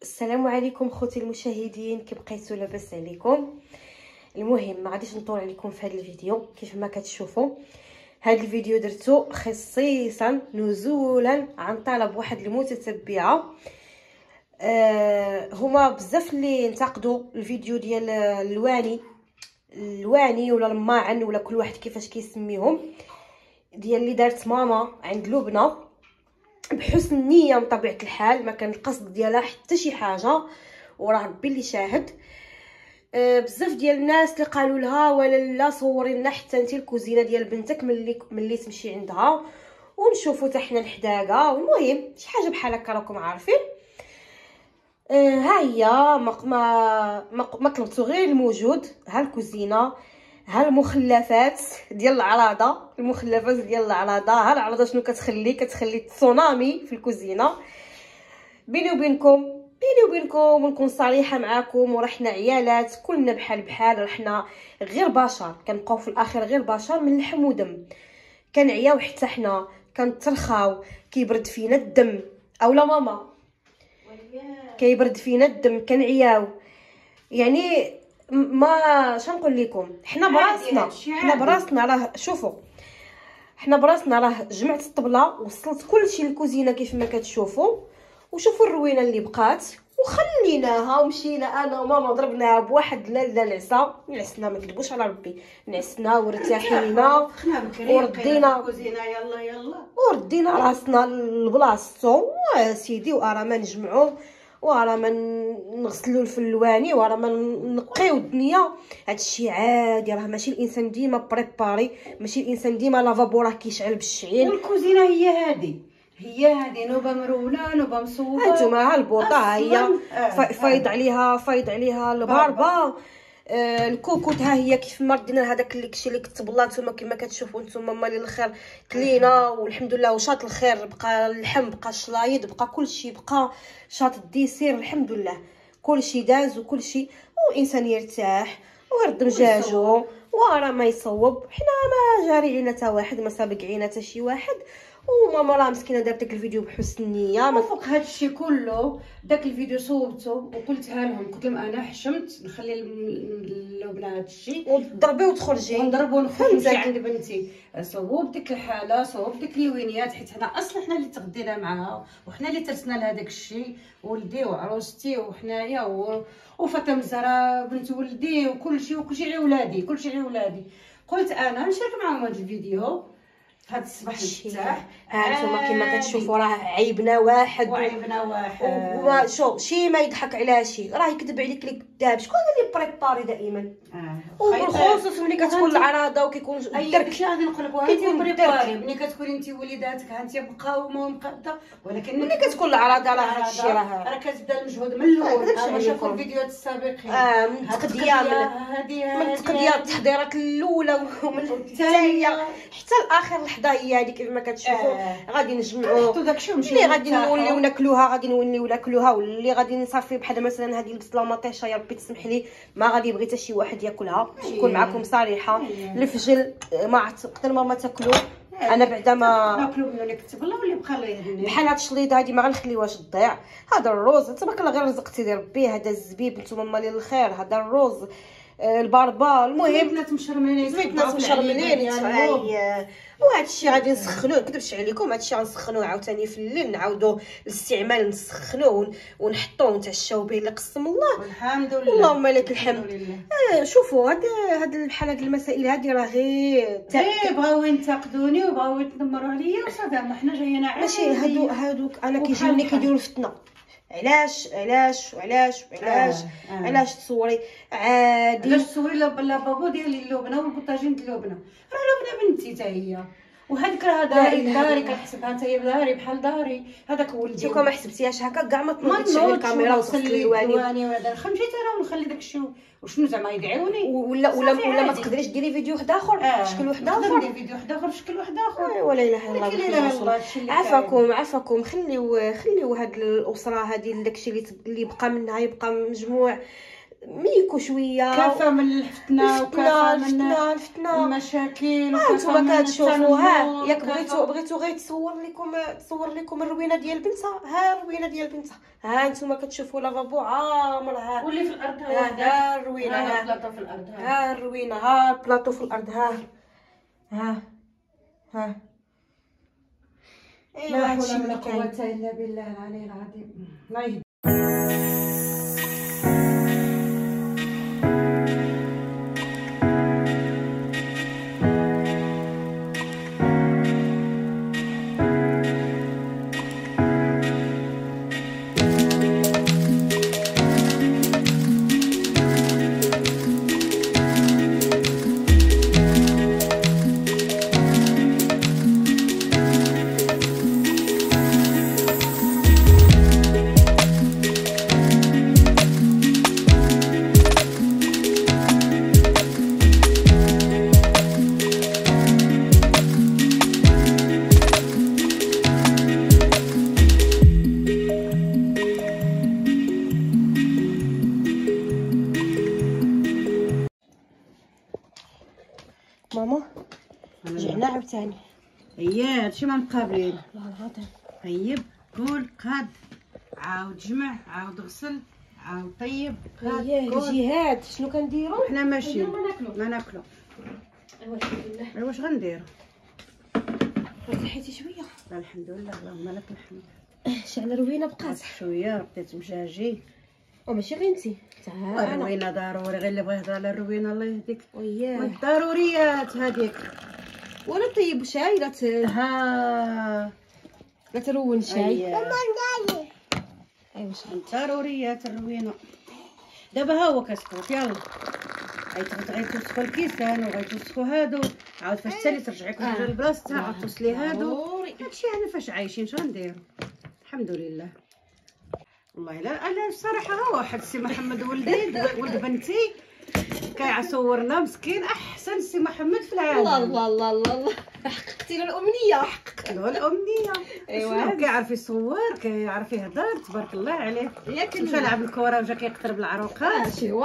السلام عليكم خوتي المشاهدين، كي بقيتوا لاباس عليكم؟ المهم ما غاديش نطول عليكم في هذا الفيديو. كيف ما كتشوفوا هذا الفيديو درتو خصيصا نزولا عن طلب واحد المتتبعه. هما بزاف اللي انتقدوا الفيديو ديال الواني ولا الماعن ولا كل واحد كيفاش كيسميهم، ديال اللي دارت ماما عند لبنى بحسن النيه بطبيعه الحال، ما كان القصد ديالها حتى شي حاجه، وراه ربي اللي شاهد. بزاف ديال الناس اللي قالوا لها ولا لا صوري لنا حتى انت الكوزينه ديال بنتك ملي تمشي عندها ونشوفوا حتى حنا الحداقه. والمهم شي حاجه بحال هكا راكم عارفين. ها هي ما طلبتو غير الموجود، ها الكوزينه، ها المخلفات ديال العراضه، ها العراضه شنو كتخلي تسونامي في الكوزينه. بيني وبينكم ونكون صريحه معاكم، وراه حنا عيالات كلنا بحال رحنا غير بشر، كنبقاو في الاخر غير بشر من لحم ودم. كنعياو حتى حنا، كنترخاو، كيبرد فينا الدم، اولا ماما كيبرد فينا الدم، كنعياو. يعني ما شنقول لكم، حنا براسنا راه شوفوا، حنا براسنا راه جمعت الطبله وصلت كلشي للكوزينه كيف ما كتشوفوا، وشوفوا الروينه اللي بقات وخليناها ومشينا انا وماما ضربناها بواحد لا نعسنا، ما كذبوش على ربي، نعسنا وارتاحينا وردينا الكوزينه يلا وردينا راسنا لبلاصتو سيدي، وراه ما نجمعوا، وراه ما نغسلوا الفلواني، وراه ما نقيو الدنيا. هادشي عادي، راه ماشي الانسان ديما بريباري، ماشي الانسان ديما لافابو راه كيشعل بالشعيل. والكوزينه هي هادي نوبه مرونه نوبه مصوبه. هانتوما ها البوطه ها هي فايض عليها الباربه. الكوكوت ها هي كيف ما ردينا هذاك الكشي اللي كتب الله. نتوما كما كتشوفوا نتوما مالي الخير كلينا والحمد لله، وشاط الخير، بقى اللحم، بقى الشلايض، بقى كلشي، بقى شاط الديسير، الحمد لله كلشي داز وكلشي، والانسان يرتاح ويرد مجاجو وراه ما يصوب. حنا ما جاري حتى واحد، ما سابق عينا حتى شي واحد، وماما راه مسكينه دارت داك الفيديو بحسن النيه. ما فوق هذا الشيء كله داك الفيديو صوبته وقلتها لهم، قلت لهم انا حشمت نخلي لبنى هذا الشيء وتضربي وتخرجي ونضرب ونخرج نمشي عند بنتي. صوب ديك الحاله، صوب ديك اللوينيات، حيت حنا اصلا حنا اللي تغدينا معاها وحنا اللي ترسنا لها داك الشيء، ولدي وعروستي وحنايا وفاطمه الزهراء بنت ولدي وكلشي عي ولادي. قلت انا نشارك معاهم هذا الفيديو هاد الصباح المفتاح. هانتوما كما كتشوفوا راه عيبنا واحد شو شي ما يضحك عليها شي، راه يكذب عليك اللي كذاب. شكون اللي بريباري دائما وبالخصوص ملي كتكون العراضه وكيكون الدرك. شي غادي نقول لك انت بريباري ملي كتكوني انت وليداتك ها انت مقاومه ومقاده، ولكن ملي كتكون العراضه راه هادشي راه كتبدا المجهود من الاول. انا شافوا الفيديوهات السابقين من التقديه التحضيرات الاولى ومن الثانيه حتى الاخر لحظه هي هذيك كيف ما كتشوفوا. غادي نجمعوا اللي غادي نوليو ناكلوها واللي غادي نصافي بحال مثلا هذه البصله مطيشه، يا ربي تسمح لي ما غادي يبغي حتى شي واحد ياكلها. نكون معكم صريحه، الفجل ما قدر ما تاكلوا. انا بعدا ما ناكلوا منو اللي كتب الله واللي بقى الله يهديه. بحال هاد الشليضه هادي ما غنخليوهاش تضيع. هذا الروز تبارك الله غير رزقتي ديال ربي، هذا الزبيب نتوما مالي الخير، هذا الروز، الباربا، المهم بنات مشرملين وهذا الشيء غادي نسخنوه. نكذبش عليكم، هذا الشيء غنسخنوه عاوتاني في الليل، نعاودوا الاستعمال، نسخنوه ونحطوه ونتعشاو به اللي قسم الله. الحمد لله اللهم لك الحمد. شوفوا هاد بحال هاد المسائل هادي راه غير بغاو ينتقدوني وبغاو يتنمروا عليا وصافي، ما حنا جايين ماشي هادوك انا كيجيوني كيديروا الفتنه. علاش تصوري عادي؟ علاش تصوري لابابو ديال اللبنه والبوطاجين ديال اللبنه؟ راه لبنى بنتي حتى هي، وهذيك راه داري كنحسبها حتى هي داري بحال داري، هذاك ولدي. ما حسبتيهاش هكا كاع ما تنوضيش على الكاميرا وتغسلي الواني وهذا خمسه انا ونخلي داك الشيء. وشنو زعما يدعوني ولا ما تقدريش ديري فيديو واحد اخر بشكل واحد اخر؟ ندير فيديو واحد اخر بشكل واحد اخر. ولا اله الا الله. عفاكم خليو هاد الاسره هذه داكشي اللي بقى منها يبقى مجموع. ميكو شويه كافه من الفتنه وكافه من المشاكل وانتم كتشوفوا. ها ياك بغيتو غير تصور لكم الروينه ديال بنتها. ها الروينه ديال بنتها، ها انتم كتشوفوا لافابو عامر. ها واللي في الارض ها الروينه، ها البلاطو في الارض، ها الروينه، ها البلاطو في الارض. ها لا حول ولا قوه الا بالله العلي العظيم. الله يهديك. ماما رجعنا عاوتاني. هادشي ما مقابلين. والله العظيم. طيب كل قاد، عاود جمع، عاود غسل، عاود طيب. الجهاد شنو كنديرو؟ حنا ماشيين ما ناكلو. ايوا الحمد لله. ايوا واش غنديرو؟ صحيتي شويه؟ لا الحمد لله، اللهم لك الحمد. شعل روينه بقات شويه بديت مجاجي. وماشي غير انتي حتى انا. الروينه ضروري، غير اللي بغى يهضر على الروينه الله يهديك. وياه ضروريات هذيك. ولا طيب شاي لا ترون شاي. ايوا ضروريات الروينه. دابا ها هو كسكوت يلا غيتوسخوا الكيسان وغيتوسخوا هادو، عاود فاش تاني ترجعي كل حاجه لبلاصتها، عاود توصلي هادو. هادشي انا فاش عايشين اش غنديرو؟ الحمد لله. والله لا انا الصراحه ها واحد السي محمد ولد بنتي كيعصورنا مسكين، احسن سي محمد في العالم. الله الله الله الله، حققتي له الامنيه. حققت له الامنيه. ايوا كيعرف يصور، كيعرف يهضر، تبارك الله عليه. مشى لعب الكره وجا كيقطر بالعروقات. شي هو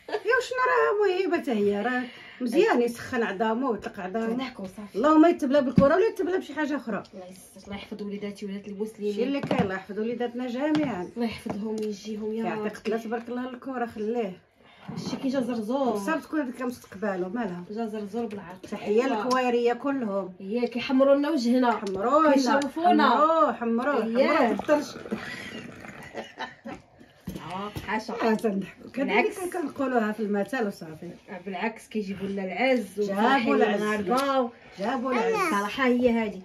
يا شنو راه موهبه حتى هي، راه مزيان يسخن عظامو ويطلق عظامو. نحكوا صافي. اللهم يتبلا بالكره ولا يتبلا بشي حاجه اخرى. الله يحفظ وليداتي ولاد المسلمين. شي اللي كاين، الله يحفظ وليداتنا جميعا. الله يحفظهم ويجيهم يا رب. يعطيك تبارك الله الكره خليه. شي كي جا زرزور صافي تكون هذيك مستقبالو مالها. جا زرزور بالعرض. تحيه للكواريه كلهم. هي كيحمروا لنا وجهنا، حمرونا كيشوفونا. حمروه الطرش. حاشا بالعكس كنقولوها في المثل وصافي. بالعكس كيجيبوا لنا العز جابوا العز جابوا العز. صراحه هي هذه.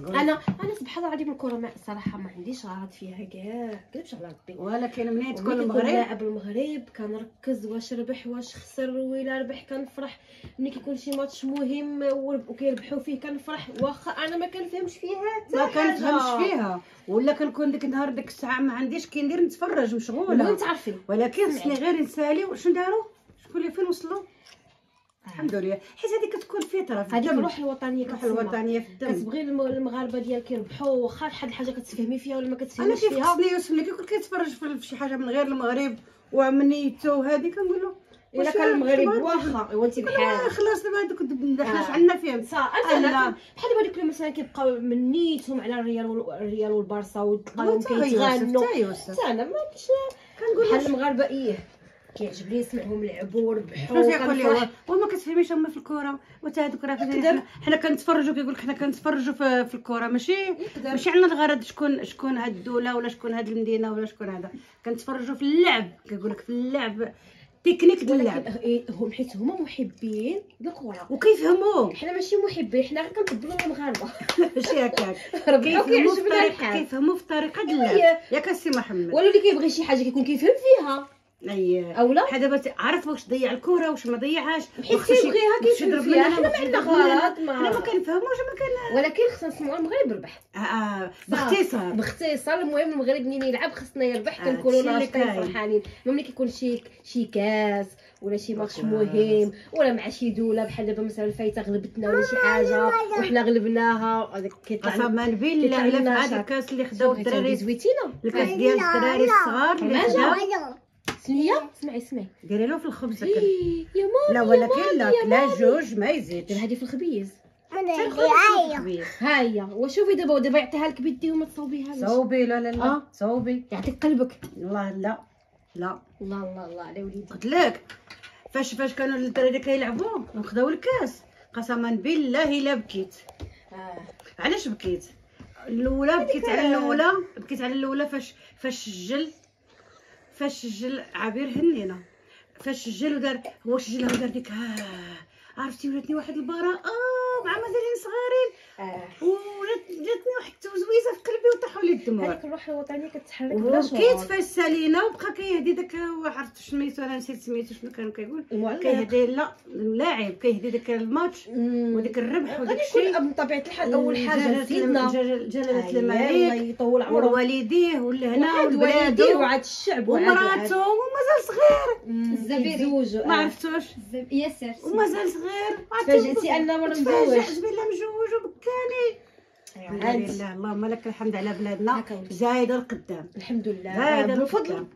انا سبحان الله العظيم الكره ما صراحه ما عنديش غرض فيها كاع، كلبش على ربي. ولكن منين تكون المغرب لاعب المغرب كنركز واش ربح واش خسر، وإلا ربح كنفرح. ملي كيكون شي ماتش مهم وكيربحوا فيه كنفرح، واخا انا ما كنفهمش فيها حتى ما كنفهمش فيها، ولا كنكون ديك النهار ديك الساعه ما عنديش كي ندير نتفرج مشغوله. وانت عارفين، ولكن خصني غير نسالي شنو داروا، شكون اللي فين وصلوا. الحمد لله، حيت هذيك كتكون فطره في الدم. هذيك الروح الوطنيه، الروح الوطنيه في الدم. كتبغي المغاربه ديالك يربحوا، واخا شحال الحاجه كتفهمي فيها ولا ما كتفهميش انا فيها. انا خصني يوسف ملي كيكون كيتفرج في شي حاجه من غير المغرب ومنيتو وهذه كنقول له الا كان المغرب واخا ايوا انت بحال خلاص دابا هذوك حناش عندنا فيهم بحال دابا ديك مثلا كيبقاو من نيتهم على الريال والبارسا وتلقاهم كيتغنوا. حتى انا ما كنقول بحال المغاربه كيعجبني نسمعهم لعبوا وربحوا. كنفرح وما كتفهميش هما في الكره، وتا هذوك راه حنا كنتفرجوا. كيقول لك حنا كنتفرجوا في الكره، ماشي عندنا الغرض شكون هاد الدوله ولا شكون هاد المدينه ولا شكون هذا. كنتفرجوا في اللعب، كيقول لك في اللعب تكنيك ديال اللعب. هم حيت هما محبين للكره وكيفهموا. حنا ماشي محبين، حنا كنفضلوا المغاربه ماشي هكاك. كيفهموا في الطريقه ديال اللعب ياك السي محمد. ولا اللي كيبغي شي حاجه كيكون كيفهم فيها. اولا حدا دابا عرف واش ضيع الكره واش ما ضيعهاش، حيت كيبغيها كيفهم فيها. حنا ما عندنا غلط، حنا ما كنفهموش ما كان. ولكن خصنا نسمعوا المغرب ربح. باختصار المهم المغرب منين يلعب خصنا يربح، كنكونوا ناشطين فرحانين. ملي كيكون شي كاس ولا شي ماتش مهم ولا مع شي دوله، بحال دابا مثلا الفايته غلبتنا ولا شي حاجه وحنا غلبناها، هذاك كيطلع قسما بالله الا في هذا الكاس اللي خداو الدراري زويتينا، الكاس ديال الدراري الصغار اللي خداو سنيه اسمعي ديري له في الخبز يا ماما لا ولكن لا جوج ما يزيدش. دابا هذه في الخبيز هاي ها هي. وشوفي دابا يعطيها لك بيدي وما تصوبيها. صوبي لا صوبي يعطيك قلبك. والله لا الله الله الله على وليدي. قلت لك فاش كانوا الدراري كيلعبوا وخداو الكاس قسما بالله الا بكيت. علاش بكيت؟ الاولى بكيت على الاولى فاش سجل عبير هنينا فاش سجل ودار هو سجل ودار ديك عرفتي ولاتني واحد البراءه مع مازالين صغارين ولاتني واحد التوزويزه في قلبي وطاحوا لي الدموع. هذيك الروح الوطنيه كتحرك بلا شعور. وبكيت فاش سالينا وبقى كيهدي داك عرفت سميتو انا نسيت سميتو شنو كان كيقول كيهدي لا اللاعب كيهدي داك الماتش وديك الربح وداك الشيء من طبيعه الحال. اول حاجه سيدنا جلاله الملك الله يطول عمره ووالديه ولهنا والبلاد وعاد الشعب ومراتو ومازال صغير الزبيري زوج ما عرفتوش ياسر ومازال صغير تفاجئتي ان مرة مزوج بالله مجوج وبكاني. الحمد لله اللهم لك الحمد على بلادنا زايده القدام الحمد لله زايده بفضل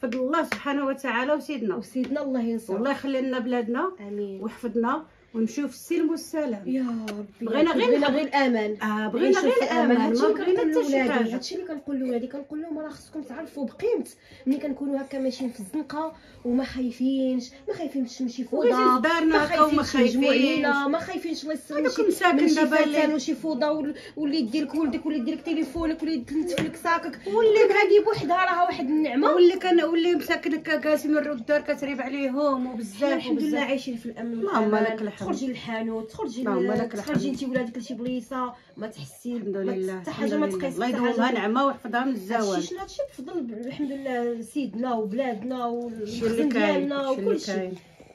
الله سبحانه وتعالى وسيدنا الله ينصر والله يخلي لنا بلادنا امين ويحفظنا ونمشيو في السلم والسلام يا ربي. بغينا غير الامان. بغينا غير الامان ما بغينا حتى شي حاجه. هادشي اللي كنقول لولادي كنقول لهم راه خصكم تعرفوا بقيمه ملي كنكونوا هكا ماشيين في الزنقه وما خايفينش شي فوضى في دارنا هكا وما خايفينش ما خايفينش الله يسلمك هذاك مساكن دابا وشي فوضى واللي يدير لك ولدك واللي يدير لك تليفونك واللي يتلف لك ساكك واللي هذه بوحدها راه واحد النعمه واللي مساكن قاسم الدار كتريب عليهم وبزاف الحمد لله عايشين في الامن اللهم لك الحمد. تخرجي للحانوت تخرجي انت ولادك لشي بلايصه ما تحسي الحمد لله حتى حاجه ما تقيس الله يدومها نعمه ويحفظها من الزوال. هادشي بفضل الحمد لله سيدنا وبلادنا والخزن ديالنا وكلشي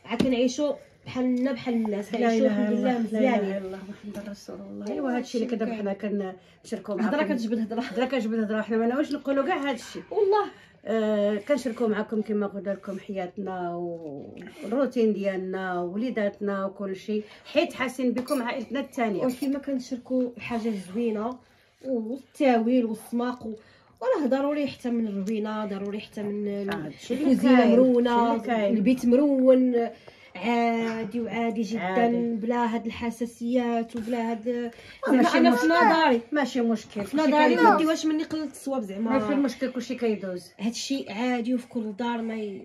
عا كنعيشوا بحالنا بحال الناس كنعيشوا الحمد لله مزيانين. محمد رسول الله. ايوا هادشي اللي كدابا حنا كنشاركوا معكم هضره كتجبد هضره حنا ما ناويش نقولوا كاع هادشي والله. كنشاركوا معكم كما قلت لكم حياتنا والروتين ديالنا ووليداتنا وكل شيء حيت حاسين بكم عائلتنا الثانيه وكيما كنشاركوا الحاجه الزوينه والتاويل والسماق وراه ضروري حتى من الروينه ضروري حتى من الكوزينه مرونه البيت مرون عادي وعادي جدا بلا هاد الحساسيات وبلا هاد انا في نظري ماشي مشكل في نظري ما ديوهاش مني قلت الصواب زعما ماشي مشكل كلشي كيدوز هادشي عادي وفي كل دار ما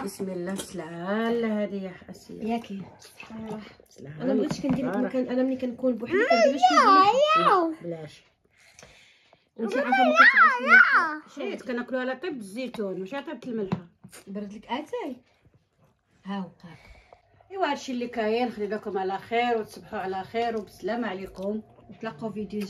بسم الله سلعه هذه يا حسيه ياكي سبحان الله. انا ما بغيتش كندير انا ملي كنكون بوحدي كندير شي بلاش انت عارفه ما كتعرفي حيت كناكلوها على طيب الزيتون ماشي على طيب الملحه برد لك اتاي ها وقاك. ايوا هادشي اللي كاين خلي لكم على خير وتصبحوا على خير وبسلامه عليكم نتلاقاو فيديو